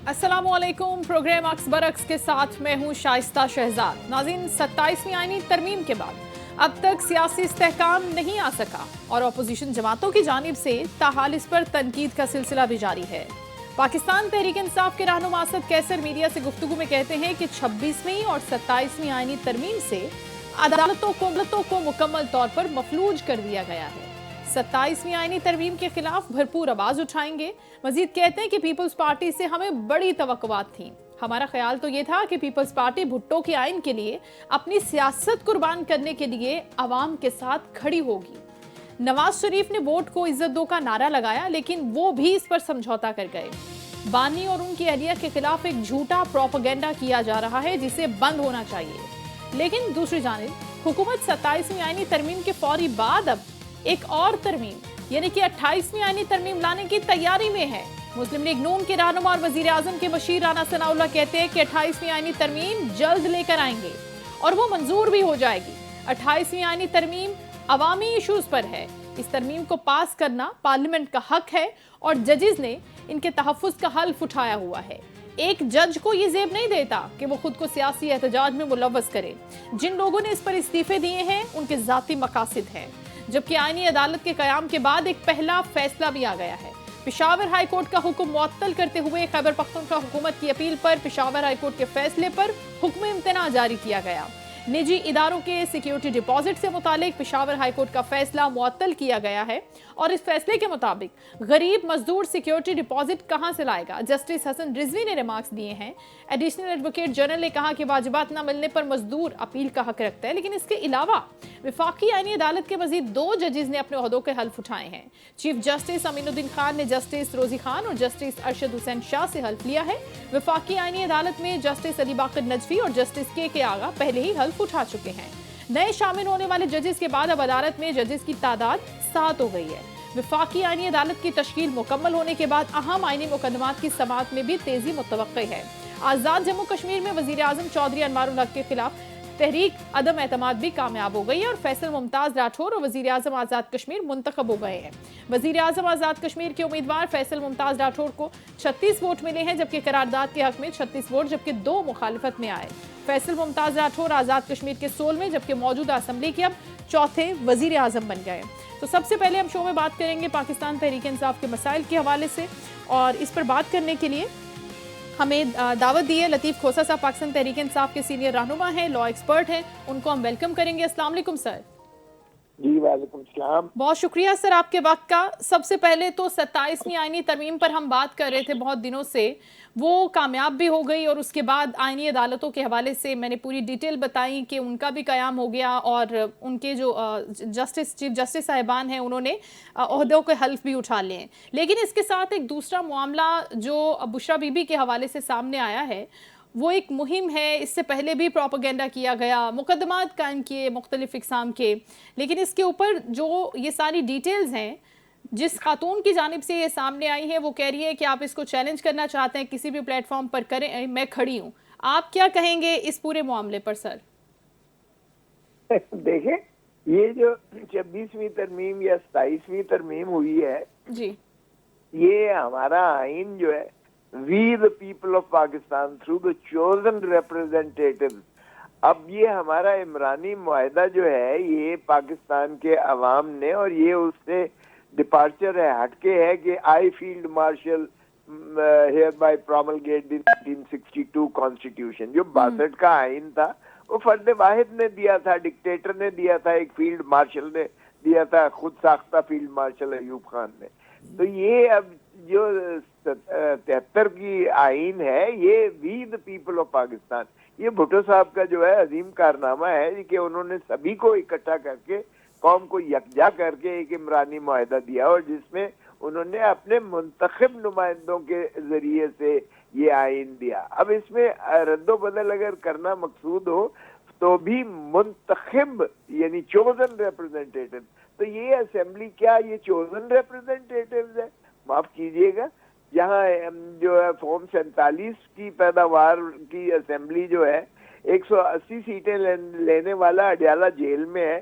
अस्सलामुअलैकुम। प्रोग्राम अक्स बरक्स के साथ मैं हूं शाइस्ता शहजाद। नाज़रीन, 27वीं आईनी तरमीम के बाद अब तक सियासी इस्तेहकाम नहीं आ सका और अपोजिशन जमातों की जानिब से ताहाल इस पर तनकीद का सिलसिला भी जारी है। पाकिस्तान तहरीक इंसाफ के रहनुमा असद कैसर मीडिया से गुफ्तगू में कहते हैं कि 26वीं और 27वीं आईनी तरमीम से अदालतों को मुकम्मल तौर पर मफलूज कर दिया गया है। 27वीं आईनी तरमीम के खिलाफ भरपूर आवाज उठाएंगे। मजीद कहते हैं कि पीपल्स पार्टी से हमें बड़ी तवक्कुआत थी। हमारा ख्याल तो ये था कि पीपल्स पार्टी भुट्टो के आइन के लिए अपनी सियासत कुर्बान करने के लिए अवाम के साथ खड़ी होगी। नवाज शरीफ ने वोट को इज्जत दो का नारा लगाया, लेकिन वो भी इस पर समझौता कर गए। बानी और उनकी अहलिया के खिलाफ एक झूठा प्रोपेगेंडा किया जा रहा है जिसे बंद होना चाहिए। लेकिन दूसरी जानिब हुकूमत 27वीं आईनी तरमीम के फौरी बाद अब एक और तरमीम यानी कि 28वीं आईनी तरमीम लाने की तैयारी में है। मुस्लिम लीग नून के रहनुमा और वजीर आजम के मशीर राना सनाउल्लाह कहते हैं कि 28वीं आईनी तरमीम जल्द लेकर आएंगे और वो मंजूर भी हो जाएगी। 28वीं आईनी तरमीम अवामी इशूज पर है। इस तरमीम को पास करना पार्लियामेंट का हक है और जजेस ने इनके तहफ्फुज का हल्फ उठाया हुआ है। एक जज को ये जेब नहीं देता कि वो खुद को सियासी एहतजाज में मुलव्वस करे। जिन लोगों ने इस पर इस्तीफे दिए हैं उनके जाती मकासिद हैं। जबकि आईनी अदालत के कयाम के बाद एक पहला फैसला भी आ गया है। पेशावर हाई कोर्ट का हुक्म मुअत्तल करते हुए खैबर पख्तूनख्वा हुकूमत की अपील पर पेशावर हाई कोर्ट के फैसले पर हुक्म इम्तना जारी किया गया। निजी इदारों के सिक्योरिटी डिपॉजिट से मुतालिक पेशावर हाई कोर्ट का फैसला मुअत्तल किया गया है और इस फैसले के मुताबिक गरीब मजदूर सिक्योरिटी डिपॉजिट कहां से लाएगा। जस्टिस हसन रिजवी ने रिमार्क्स दिए हैं। एडिशनल एडवोकेट जनरल ने कहा कि वाजिबात न मिलने पर मजदूर अपील का हक रखता है, लेकिन इसके अलावा विफाकी आईनी अदालत के मजीद 2 जजेस ने अपने ओहदों के हल्फ उठाए हैं। चीफ जस्टिस अमीनुद्दीन खान ने जस्टिस रोजी खान और जस्टिस अरशद हुसैन शाह से हल्फ लिया है। विफाकी आईनी अदालत में जस्टिस अली बाकर नजफी और जस्टिस के आगा पहले ही हल्फ उठा चुके हैं। नए शामिल होने वाले जजेस के बाद अब अदालत में जजेस की तादाद 7 हो गई है। विफाकी आईनी अदालत की तश्कील मुकम्मल होने के बाद अहम आईनी मुकदमात की समाअत में भी तेजी मुतवक्की है। आजाद जम्मू कश्मीर में वजीर आजम चौधरी अनवारुल हक के खिलाफ तहरीक अदम एतमाद भी कामयाब हो गई है और फैसल मुमताज राठौर और वजीर आजम आजाद कश्मीर मुंतखब हो गए हैं। वजीर आजम आजाद कश्मीर के उम्मीदवार फैसल मुमताज राठौर को 36 वोट मिले हैं, जबकि करारदाद के हक में 36 वोट, जबकि 2 मुखालिफत में आए। फैसल मुमताज राठौर आजाद कश्मीर के 16वें जबकि मौजूदा असम्बली के अब 4थे वजीर आजम बन गए। तो सबसे पहले हम शो में बात करेंगे पाकिस्तान तहरीक इंसाफ के मसाइल के हवाले से, और इस पर बात करने के लिए हमें दावत दी है लतीफ़ खोसा साहब, पाकिस्तान तहरीक इंसाफ के सीनियर रहनुमा हैं, लॉ एक्सपर्ट हैं। उनको हम वेलकम करेंगे। अस्सलाम वालेकुम सर। जी वालेकुम सलाम। बहुत शुक्रिया सर आपके वक्त का। सबसे पहले तो 27वीं आईनी तरमीम पर हम बात कर रहे थे बहुत दिनों से, वो कामयाब भी हो गई और उसके बाद आईनी अदालतों के हवाले से मैंने पूरी डिटेल बताई कि उनका भी क़याम हो गया और उनके जो चीफ जस्टिस साहिबान हैं उन्होंने ओहदों के हल्फ भी उठा लिए हैं। लेकिन इसके साथ एक दूसरा मामला जो बुशरा बीबी के हवाले से सामने आया है, वो एक मुहिम है। इससे पहले भी प्रोपेगेंडा किया गया, मुकदमात कायम किए मुख्तलिफ इकसाम के, लेकिन इसके ऊपर जो ये सारी डिटेल्स हैं जिस खातून की जानिब से ये सामने आई है, वो कह रही है कि आप इसको चैलेंज करना चाहते हैं किसी भी प्लेटफॉर्म पर करें, मैं खड़ी हूँ। आप क्या कहेंगे इस पूरे मामले पर सर? देखें, ये जो 26वीं तरमीम या 27वीं तरमीम हुई है जी, ये हमारा आइन जो है, we the people of Pakistan through the chosen representative, अब ये हमारा इमरानी मुआहदा जो है ये पाकिस्तान के अवाम ने, और ये उससे डिपार्चर है, हटके है कि I field marshal hereby promulgate the 1962 constitution, जो 62 का आइन था वो फर्द वाहिद ने दिया था, डिक्टेटर ने दिया था, एक फील्ड मार्शल ने दिया था, खुद साख्ता फील्ड मार्शल अयूब खान ने। तो ये अब जो 73 की आइन है ये we the people of Pakistan, ये भुट्टो साहब का जो है अजीम कारनामा है कि उन्होंने सभी को इकट्ठा करके, कौम को यकजा करके एक इमरानी मुआहदा दिया और जिसमें उन्होंने अपने मुंतखब नुमाइंदों के जरिए से ये आइन दिया। अब इसमें रद्दो बदल अगर करना मकसूद हो तो भी मुंतखब यानी चोजन रिप्रेजेंटेटिव, तो ये असेंबली क्या ये चोजन रिप्रेजेंटेटिव है? माफ कीजिएगा, जहाँ जो है फॉर्म 47 की पैदावार की असेंबली जो है 180 सीटें लेने वाला अडयाला जेल में है,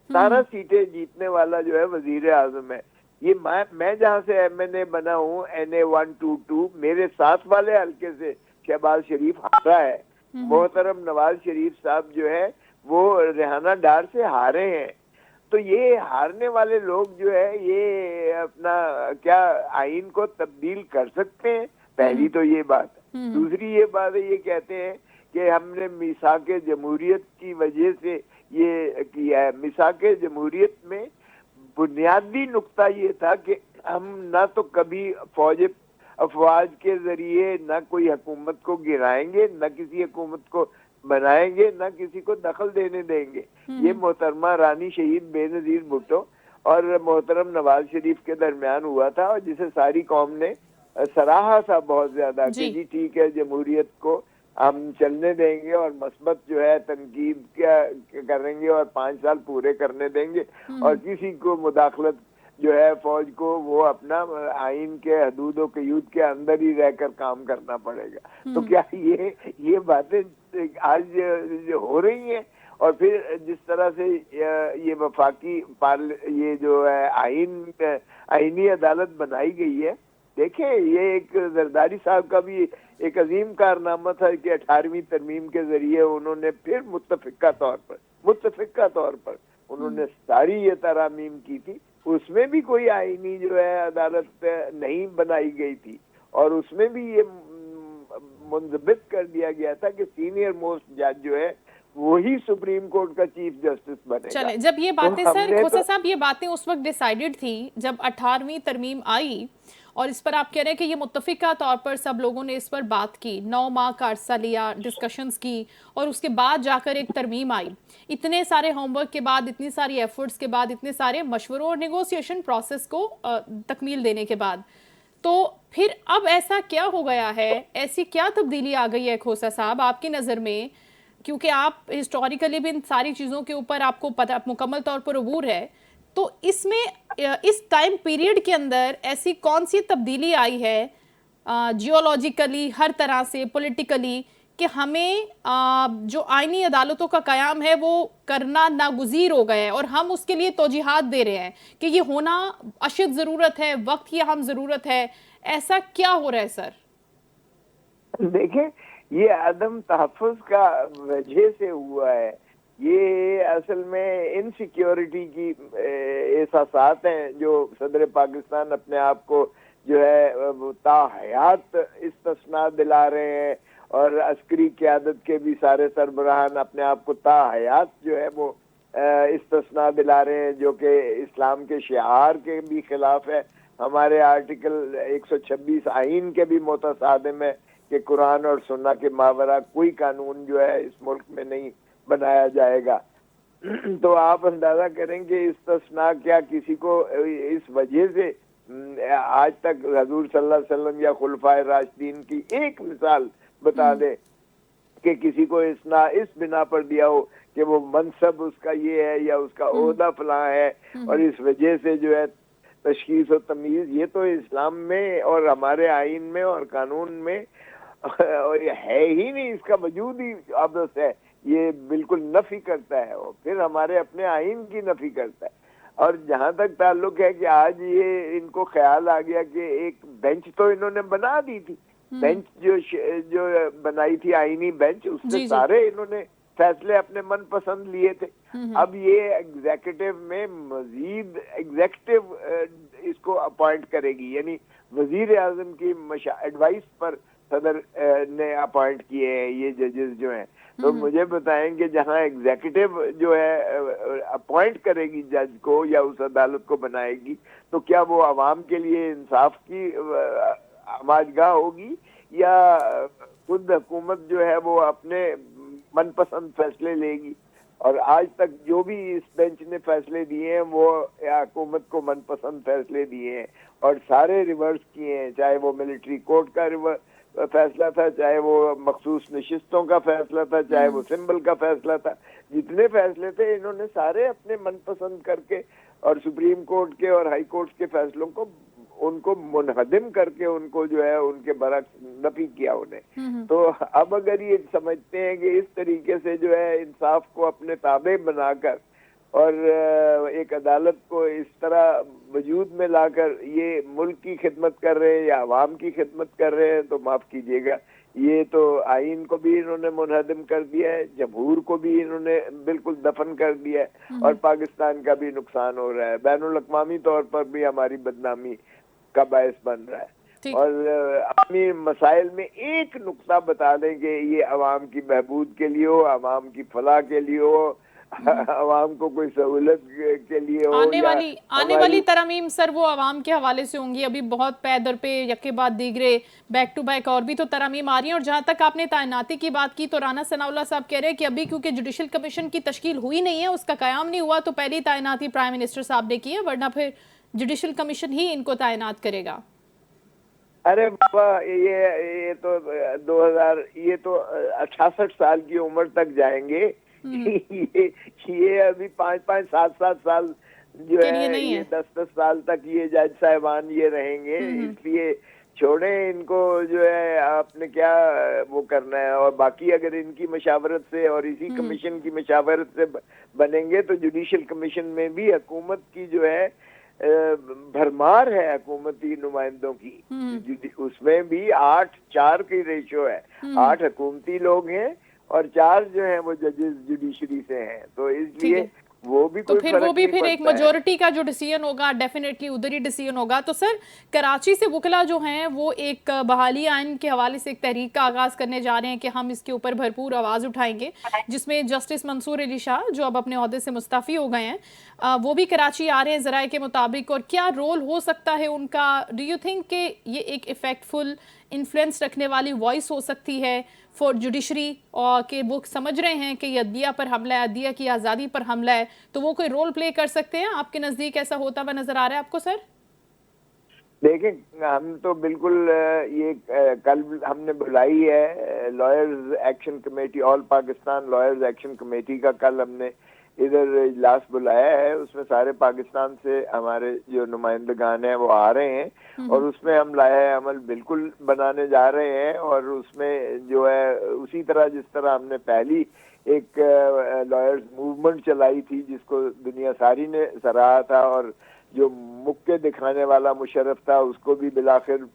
17 सीटें जीतने वाला जो है वजीर आजम है। ये मैं जहाँ से MNA बना हूँ, NA 122, मेरे साथ वाले हल्के से शहबाज शरीफ हारा है। मोहतरम नवाज शरीफ साहब जो है वो रेहाना डार से हारे हैं। तो ये हारने वाले लोग जो है ये अपना क्या आइन को तब्दील कर सकते हैं? पहली तो ये बात है। दूसरी ये बात है, ये कहते हैं कि हमने मिसाके जमहूरियत की वजह से ये किया है। मिसाके जमहूरियत में बुनियादी नुक्ता ये था कि हम ना तो कभी अफवाज के जरिए ना कोई हुकूमत को गिराएंगे, ना किसी हुकूमत को बनाएंगे, ना किसी को दखल देने देंगे। ये मोहतरमा रानी शहीद बेनजीर भुट्टो और मोहतरम नवाज शरीफ के दरमियान हुआ था, और जिसे सारी कौम ने सराहा था बहुत ज्यादा कि जी ठीक है, जमहूरियत को हम चलने देंगे और मस्बत जो है तनकीद क्या करेंगे और 5 साल पूरे करने देंगे, और किसी को मुदाखलत जो है फौज को वो अपना आइन के हदूद और कयूद के अंदर ही रहकर काम करना पड़ेगा। तो क्या ये बातें आज हो रही हैं? और फिर जिस तरह से ये वफाकी ये जो है आइनी अदालत बनाई गई है, देखें ये एक जरदारी साहब का भी एक अजीम कारनामा था कि 18वीं तरमीम के जरिए उन्होंने फिर मुत्तफिका तौर पर उन्होंने सारी ये तरामीम की थी। उसमें भी कोई आईनी जो है अदालत नहीं बनाई गई थी, और उसमें भी ये मुंजबित कर दिया गया था कि सीनियर मोस्ट जज जो है वही सुप्रीम कोर्ट का चीफ जस्टिस बनेगा। चले, जब ये बातें तो सर खोसा साहब ये बातें उस वक्त डिसाइडेड थी जब 18वीं तरमीम आई, और इस पर आप कह रहे हैं कि ये मुत्तफिका तौर पर सब लोगों ने इस पर बात की, 9 माह का अरसा लिया, डिस्कशंस की, और उसके बाद जाकर एक तरमीम आई। इतने सारे होमवर्क के बाद, इतनी सारी एफर्ट्स के बाद, इतने सारे मशवरों और नेगोशिएशन प्रोसेस को तकमील देने के बाद, तो फिर अब ऐसा क्या हो गया है, ऐसी क्या तब्दीली आ गई है खोसा साहब आपकी नज़र में? क्योंकि आप हिस्टोरिकली भी इन सारी चीज़ों के ऊपर आपको पता मुकम्मल तौर पर अबूर है, तो इसमें इस टाइम पीरियड के अंदर ऐसी कौन सी तब्दीली आई है जियोलॉजिकली, हर तरह से, पॉलिटिकली, कि हमें जो आईनी अदालतों का कयाम है वो करना नागुज़ीर हो गया है, और हम उसके लिए तौजीहात दे रहे हैं कि ये होना अशद ज़रूरत है, वक्त की अहम ज़रूरत है? ऐसा क्या हो रहा है सर? देखें, ये आदम तहफ़्फ़ुज़ का वजह से हुआ है। ये असल में इनसिक्योरिटी की एहसासात हैं जो सदर पाकिस्तान अपने आप को जो है ताहयात इस्तिस्ना दिला रहे हैं, और अस्करी क़यादत के भी सारे सरबराहान अपने आप को ताहयात जो है वो इस्तिस्ना दिला रहे हैं, जो कि इस्लाम के शिआर के भी खिलाफ है। हमारे आर्टिकल 126 आइन के भी मुतसादिम है कि कुरान और सुन्ना के मावरा कोई कानून जो है इस मुल्क में नहीं बनाया जाएगा। तो आप अंदाजा करेंगे इस्तिस्ना क्या किसी को इस वजह से आज तक हजूर सल्लल्लाहु अलैहि वसल्लम या खुलफाए राशिदीन की एक मिसाल बता दे कि किसी को इस बिना पर दिया हो कि वो मनसब उसका ये है या उसका ओहदा फलां है, और इस वजह से जो है तशखीस और तमीज, ये तो इस्लाम में और हमारे आइन में और कानून में और ये है ही नहीं, इसका वजूद ही अबस है। ये बिल्कुल नफी करता है, और फिर हमारे अपने आइन की नफी करता है। और जहां तक ताल्लुक है कि आज ये इनको ख्याल आ गया कि एक बेंच तो इन्होंने बना दी थी, बेंच जो बनाई थी आईनी बेंच, उससे सारे इन्होंने फैसले अपने मन पसंद लिए थे। अब ये एग्जीक्यूटिव में मजीद एग्जीक्यूटिव इसको अपॉइंट करेगी, यानी वजीर आजम की एडवाइस पर सदर ने अपॉइंट किए हैं ये जजेस जो हैं। तो मुझे बताएं कि जहां एग्जीक्यूटिव जो है अपॉइंट करेगी जज को या उस अदालत को बनाएगी, तो क्या वो आवाम के लिए इंसाफ की आमाजगाह होगी, या खुद हुकूमत जो है वो अपने मनपसंद फैसले लेगी? और आज तक जो भी इस बेंच ने फैसले दिए हैं वो हुकूमत को मनपसंद फैसले दिए हैं, और सारे रिवर्स किए हैं, चाहे वो मिलिट्री कोर्ट का फैसला था, चाहे वो मखसूस नशिस्तों का फैसला था, चाहे वो सिंबल का फैसला था। जितने फैसले थे इन्होंने सारे अपने मनपसंद करके, और सुप्रीम कोर्ट के और हाई कोर्ट के फैसलों को उनको मुनहदिम करके उनको जो है उनके बरक्स नफी किया उन्हें। तो अब अगर ये समझते हैं कि इस तरीके से जो है इंसाफ को अपने ताबे बनाकर और एक अदालत को इस तरह वजूद में लाकर ये मुल्क की खिदमत कर रहे हैं या अवाम की खिदमत कर रहे हैं, तो माफ कीजिएगा, ये तो आइन को भी इन्होंने मुनहदम कर दिया है, जमहूर को भी इन्होंने बिल्कुल दफन कर दिया है, और पाकिस्तान का भी नुकसान हो रहा है, बैनुल अक़वामी तौर पर भी हमारी बदनामी का बायस बन रहा है। और आमी मसाइल में एक नुक्ता बता दें कि ये अवाम की बहबूद के लिए हो, अवाम की फलाह के लिए हो, अवाम को कोई सहूलत के लिए हो, आने वाली तरमीम सर वो अवाम के हवाले से होंगी। अभी बहुत पै दर पे यके बाद दीगरे बैक टू बैक और भी तो तरमीम आ रही है। और जहां तक आपने तैनाती की बात की, तो राना सनाउल्लाह साहब कह रहे हैं कि अभी क्योंकि जुडिशल कमीशन की तश्कील हुई नहीं है, उसका कयाम नहीं हुआ, तो पहली तैनाती प्राइम मिनिस्टर साहब ने की है, वरना फिर जुडिशल कमीशन ही इनको तैनात करेगा। अरे बाबा, ये तो 2000 ये तो 68 साल की उम्र तक जाएंगे। ये अभी 5-5, 7-7 साल जो है, ये 10-10 साल तक ये जज साहिबान ये रहेंगे, इसलिए छोड़े इनको। जो है आपने क्या वो करना है, और बाकी अगर इनकी मशावरत से और इसी कमीशन की मशावरत से बनेंगे तो जुडिशल कमीशन में भी हुकूमत की जो है भरमार है, हुकूमती नुमाइंदों की। उसमें भी 8-4 की रेशो है, 8 हुकूमती लोग हैं और 4 जो हैं वो जजेस जुडिशरी से हैं, तो इसलिए वो भी तो फिर वो भी फिर एक मेजोरिटी का जो डिसीजन होगा, डेफिनेटली उधर ही डिसीजन होगा। तो सर, कराची से वकला जो हैं वो एक बहाली आइन के हवाले से एक तहरीक का आगाज करने जा रहे हैं कि हम इसके ऊपर भरपूर आवाज उठाएंगे, जिसमें जस्टिस मंसूर अली शाह जो अब अपने ओहदे से मुस्तफ़ी हो गए हैं, वो भी कराची आ रहे हैं ज़राए के मुताबिक। और क्या रोल हो सकता है उनका? डू यू थिंक कि ये एक इफेक्टफुल इन्फ्लुएंस रखने वाली वॉइस हो सकती है फॉर जुडिशरी, और कि वो समझ रहे हैं कि ये अदलिया पर हमला है, अदलिया की आज़ादी पर हमला है, तो वो कोई रोल प्ले कर सकते हैं? आपके नज़दीक ऐसा होता हुआ नजर आ रहा है आपको सर? देखें, हम तो बिल्कुल ये कल हमने बुलाई है lawyers action committee, all Pakistan lawyers action committee का कल हमने इधर इजलास बुलाया है। उसमें सारे पाकिस्तान से हमारे जो नुमाइंदगान हैं वो आ रहे हैं, और उसमें हम लाया अमल बिल्कुल बनाने जा रहे हैं। और उसमें जो है उसी तरह जिस तरह हमने पहली एक लॉयर्स मूवमेंट चलाई थी, जिसको दुनिया सारी ने सराहा था, और जो मुक्के दिखाने वाला मुशर्रफ था उसको भी बिलाखिर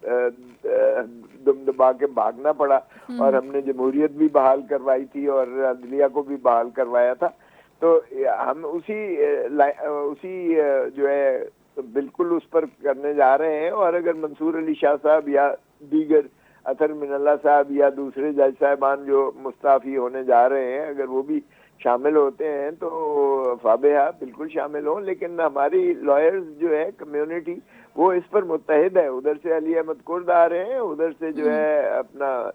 दुम दबा के भागना पड़ा, और हमने जमहूरियत भी बहाल करवाई थी और अदलिया को भी बहाल करवाया था। तो हम उसी जो है तो बिल्कुल उस पर करने जा रहे हैं। और अगर मंसूर अली शाह साहब या दीगर अतर मिनल्ला साहब या दूसरे जज साहबान जो मुस्ताफी होने जा रहे हैं, अगर वो भी शामिल होते हैं तो फाबेहा बिल्कुल शामिल हो। लेकिन हमारी लॉयर्स जो है कम्युनिटी वो इस पर मुत्तहिद है। उधर से अली अहमद कुर्द आ रहे हैं, उधर से जो है अपना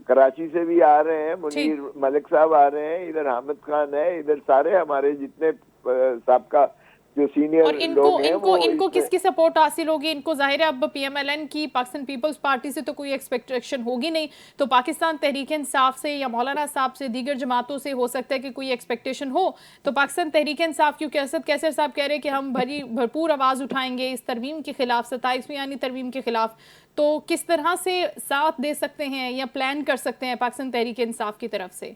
कराची से भी आ रहे हैं, मुनीर मलिक साहब आ रहे हैं, इधर हामिद खान है, इधर सारे हमारे जितने साबका जो सीनियर और लोग हैं इनको किसकी सपोर्ट हासिल होगी? इनको जाहिर है अब पीएमएलएन की, पाकिस्तान पीपल्स पार्टी से तो कोई एक्सपेक्टेशन होगी नहीं, तो पाकिस्तान तहरीक इंसाफ से या मौलाना साहब से, दीगर जमातों से हो सकता है कि कोई एक्सपेक्टेशन हो। तो पाकिस्तान तहरीक इंसाफ, क्योंकि असद कैसर साहब कह रहे हैं कि हम भरपूर आवाज उठाएंगे इस तरमीम के खिलाफ, 27वीं यानी तरमीम के खिलाफ, तो किस तरह से साथ दे सकते हैं या प्लान कर सकते हैं पाकिस्तान तहरीक इंसाफ की तरफ से?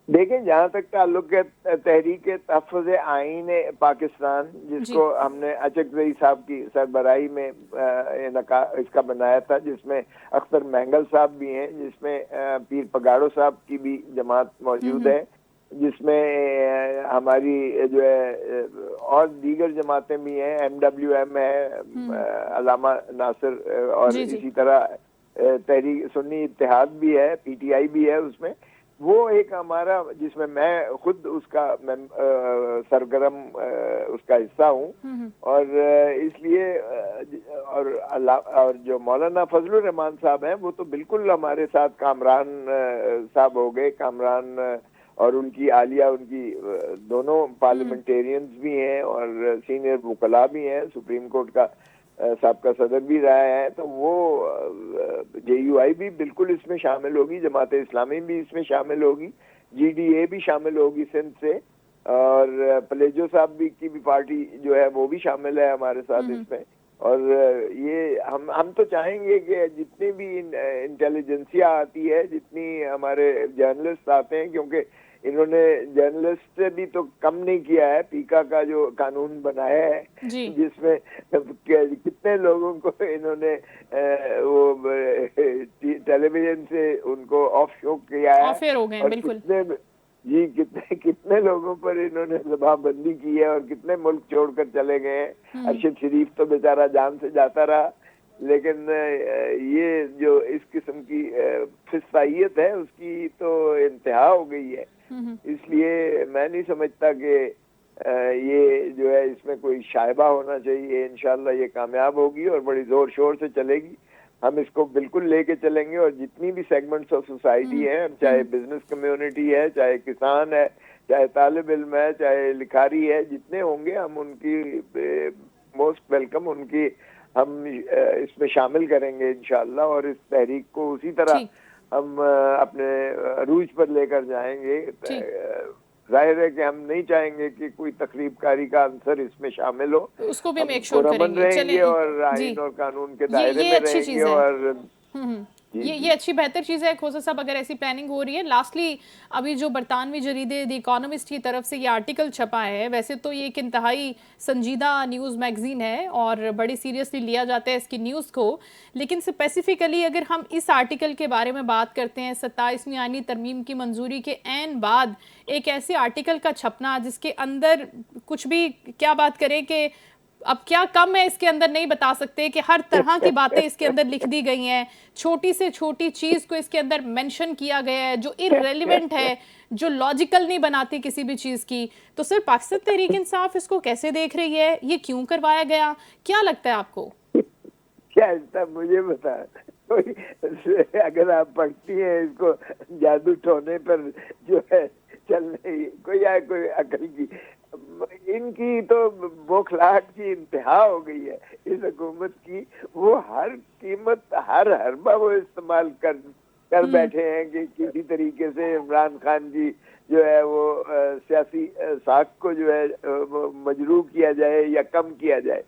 देखें, जहाँ तक ताल्लुक है तहरीक तहफ़्फ़ुज़ आईन पाकिस्तान, जिसको हमने अचकज़ई साहब की सरबराही में इसका बनाया था, जिसमें अख्तर महंगल साहब भी हैं, जिसमें पीर पगाड़ो साहब की भी जमात मौजूद है, जिसमें हमारी जो है और दीगर जमातें भी हैं, MWM है, अलामा नासिर, और इसी तरह तहरीक सुन्नी इत्तेहाद भी है, PTI भी है उसमें। वो एक हमारा, जिसमें मैं खुद उसका सरगर्म उसका हिस्सा हूँ, और इसलिए और जो मौलाना फजलुर रहमान साहब हैं वो तो बिल्कुल हमारे साथ, कामरान साहब हो गए, कामरान और उनकी आलिया, उनकी दोनों पार्लियामेंटेरियंस भी हैं और सीनियर वकला भी हैं, सुप्रीम कोर्ट का साबका सदर भी रहा है। तो वो JUI भी बिल्कुल इसमें शामिल होगी, जमात इस्लामी भी इसमें शामिल होगी, GDA भी शामिल होगी सिंध से, और पलेजो साहब भी की भी पार्टी जो है वो भी शामिल है हमारे साथ इसमें। और ये हम तो चाहेंगे कि जितनी भी इंटेलिजेंसिया आती है, जितनी हमारे जर्नलिस्ट आते हैं, क्योंकि इन्होंने जर्नलिस्ट से भी तो कम नहीं किया है। पीका का जो कानून बनाया है जी। जिसमें कितने लोगों को इन्होंने वो टेलीविजन से उनको ऑफ शो किया है, ऑफ एयर हो गए, और बिल्कुल। कितने कितने लोगों पर इन्होंने जमाबंदी की है और कितने मुल्क छोड़कर चले गए हैं। अरशद शरीफ तो बेचारा जान से जाता रहा, लेकिन ये जो इस किस्म की फिस्तायत है उसकी तो इंतहा हो गई है। इसलिए मैं नहीं समझता कि ये जो है इसमें कोई शायबा होना चाहिए। इंशाल्लाह ये कामयाब होगी और बड़ी जोर शोर से चलेगी। हम इसको बिल्कुल लेके चलेंगे और जितनी भी सेगमेंट्स ऑफ सोसाइटी हैं, चाहे बिजनेस कम्युनिटी है, चाहे किसान है, चाहे तालिब इल्म है, चाहे लिखारी है, जितने होंगे हम उनकी मोस्ट वेलकम, उनकी हम इसमें शामिल करेंगे इंशाल्लाह। और इस तहरीक को उसी तरह हम अपने अरूज पर लेकर जाएंगे। जाहिर है कि हम नहीं चाहेंगे कि कोई तकरीबकारी का अंसर इसमें शामिल हो, उसको भी मेक श्योर करेंगे। रहेंगे और आईन और कानून के दायरे में रहेंगे। और ये अच्छी बेहतर चीज़ है खोसा साहब, अगर ऐसी प्लानिंग हो रही है। लास्टली, अभी जो बरतानवी जरीदे द इकोनॉमिस्ट की तरफ से ये आर्टिकल छपा है, वैसे तो ये एक इंतहाई संजीदा न्यूज़ मैगजीन है और बड़ी सीरियसली लिया जाता है इसकी न्यूज़ को, लेकिन स्पेसिफिकली अगर हम इस आर्टिकल के बारे में बात करते हैं, 27वीं आईनी तरमीम की मंजूरी के ऐन बाद एक ऐसे आर्टिकल का छपना जिसके अंदर कुछ भी क्या बात करें कि अब क्या कम है इसके अंदर नहीं बता सकते, कि हर तरह की बातें इसके अंदर लिख दी गई हैं, छोटी से छोटी चीज को इसके अंदर मेंशन किया गया है जो इररेलेवेंट है, जो लॉजिकल नहीं बनाती किसी भी चीज की। तो सर, पाकिस्तान तहरीक इंसाफ इसको कैसे देख रही है? ये क्यों करवाया गया, क्या लगता है आपको? क्या लगता है मुझे बता, अगर आप पढ़ती हैं इसको जादू टोने पर जो है चलने कोई अकल की, इनकी तो बौखलाहट की इंतहा हो गई है इस हुकूमत की। वो हर कीमत, हर हरबा वो इस्तेमाल कर बैठे हैं कि किसी तरीके से इमरान खान जी जो है वो सियासी साख को जो है मजरूह किया जाए या कम किया जाए।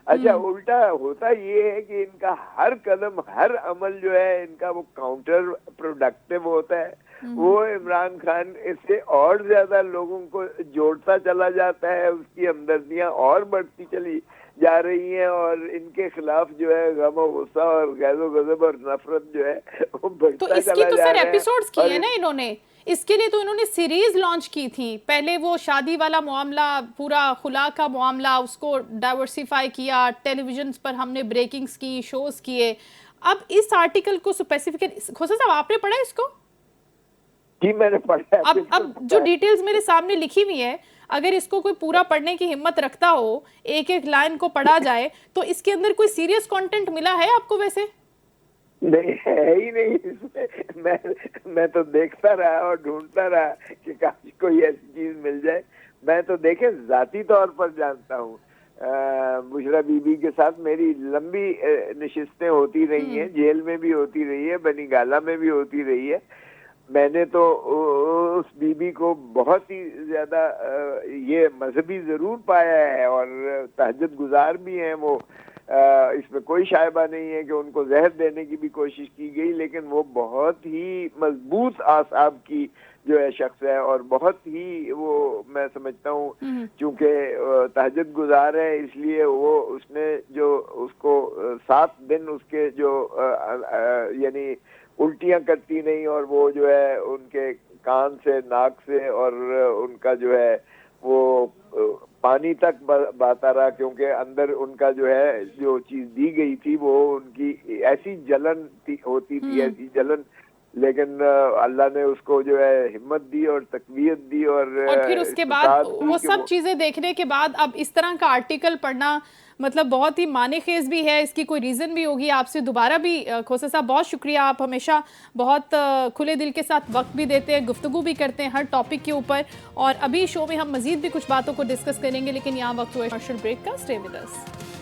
अच्छा, उल्टा होता ये है कि इनका हर कदम, हर अमल जो है इनका वो काउंटर प्रोडक्टिव होता है। वो इमरान खान इससे और ज्यादा लोगों को जोड़ता चला जाता है, उसकी हमदर्दियां और बढ़ती चली जा रही हैं और इनके खिलाफ जो है गम और गुस्सा और गैज़ो गज़ब और नफरत जो है वो बढ़ता चला जा रहा है। तो इसकी तो सर एपिसोड्स किए ना इन्होंने, इसके लिए तो इन्होंने सीरीज लॉन्च की थी। पहले वो शादी वाला मामला, पूरा खुला का मामला, उसको डाइवर्सिफाई किया, टेलीविजन पर हमने ब्रेकिंग्स की, शोज किए। अब इस आर्टिकल को स्पेसिफिकली, खोसा साहब आपने पढ़ा इसको? जी मैंने पढ़ा। अब जो डिटेल्स मेरे सामने लिखी हुई है, अगर इसको कोई पूरा पढ़ने की हिम्मत रखता हो, एक एक लाइन को पढ़ा जाए, तो इसके अंदर कोई सीरियस कंटेंट मिला है आपको? वैसे नहीं, है ही नहीं इसमें। मैं तो देखता रहा और ढूंढता रहा कि काश कोई ऐसी चीज मिल जाए। मैं तो देखे जाती तौर पर जानता हूँ, बुशरा बीबी के साथ मेरी लंबी नशिस्तें होती रही हैं, जेल में भी होती रही है, बनी गाला में भी होती रही है। मैंने तो उस बीबी को बहुत ही ज्यादा ये मजहबी जरूर पाया है और तहज्जुद गुजार भी हैं वो। इसमें कोई शायबा नहीं है कि उनको जहर देने की भी कोशिश की गई, लेकिन वो बहुत ही मजबूत आसाब की जो है शख्स है और बहुत ही वो, मैं समझता हूँ चूंकि तहज्जुद गुजार है इसलिए वो उसने जो उसको 7 दिन उसके जो यानी उल्टियां करती नहीं और वो जो है उनके कान से, नाक से और उनका जो है वो पानी तक बहता रहा, क्योंकि अंदर उनका जो है जो चीज दी गई थी वो उनकी ऐसी जलन होती थी, ऐसी जलन, लेकिन अल्लाह ने उसको जो है हिम्मत दी और तकवीयत दी। और फिर उसके बाद वो सब चीजें देखने के बाद अब इस तरह का आर्टिकल पढ़ना मतलब बहुत ही मानेखेज भी है, इसकी कोई रीजन भी होगी। आपसे दोबारा भी खोसा साहब बहुत शुक्रिया, आप हमेशा बहुत खुले दिल के साथ वक्त भी देते हैं, गुफ्तगू भी करते हैं हर टॉपिक के ऊपर। और अभी शो में हम मजीद भी कुछ बातों को डिस्कस करेंगे, लेकिन यहाँ वक्त हुआ है कमर्शियल ब्रेक का। Stay with us.